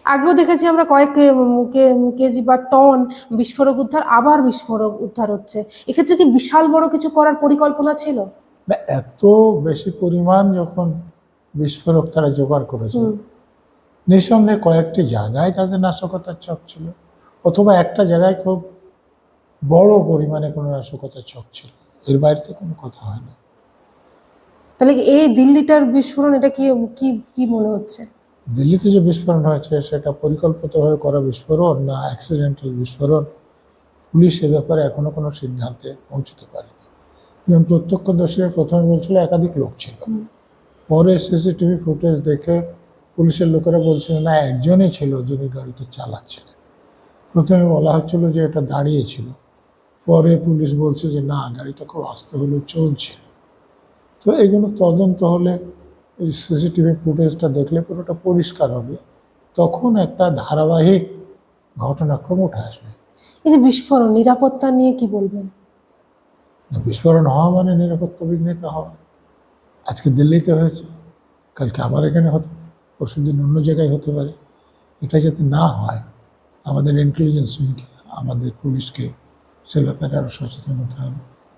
আগেও দেখেছি আমরা কয়েক কেজি বা টন বিস্ফোরক উদ্ধার, আবার বিস্ফোরক উদ্ধার হচ্ছে। এক্ষেত্রে কি বিশাল বড় কিছু করার পরিকল্পনা ছিল? না, এত বেশি পরিমাণ যখন বিস্ফোরক তারা জোগাড় করেছে, নিঃসন্দেহে কয়েকটি জায়গায় তাদের নাশকতার ছক ছিল, অথবা একটা জায়গায় খুব বড় পরিমাণে কোনো নাশকতার ছক ছিল। এর বাইরে তো কোনো কথা হয় না। তাহলে এই দিল্লিটার বিস্ফোরণ, এটা কি কি কি মনে হচ্ছে? দিল্লিতে যে বিস্ফোরণ হয়েছে সেটা পরিকল্পিতভাবে করা বিস্ফোরণ না অ্যাক্সিডেন্টাল বিস্ফোরণ, পুলিশ এ ব্যাপারে এখনো কোনো সিদ্ধান্তে পৌঁছতে পারেনি। যেমন প্রত্যক্ষদর্শীরা প্রথমে বলছিল একাধিক লোক ছিল, পরে সিসিটিভি ফুটেজ দেখে পুলিশের লোকেরা বলছিল না, একজনই ছিল যিনি গাড়িটা চালাচ্ছিলেন। প্রথমে বলা হচ্ছিল যে এটা দাঁড়িয়ে ছিল, পরে পুলিশ বলছে যে না, গাড়িটা খুব আস্তে হলেও চলছিল। তো এগুলো তদন্ত হলে, এই সিসিটিভি ফুটেজটা দেখলে পুরোটা পরিষ্কার হবে, তখন একটা ধারাবাহিক ঘটনাক্রম উঠে আসবে। এই যে বিস্ফোরণ, নিরাপত্তা নিয়ে কি বলবেন? বিস্ফোরণ হওয়া মানে নিরাপত্তা বিঘ্নিত হওয়া। আজকে দিল্লিতে হয়েছে, কালকে আমার এখানে হতে পারে, পরশুদিন অন্য জায়গায় হতে পারে। এটা যাতে না হয়, আমাদের ইন্টেলিজেন্স উইংকে, আমাদের পুলিশকে সে ব্যাপারে আরও সচেতন হতে হবে।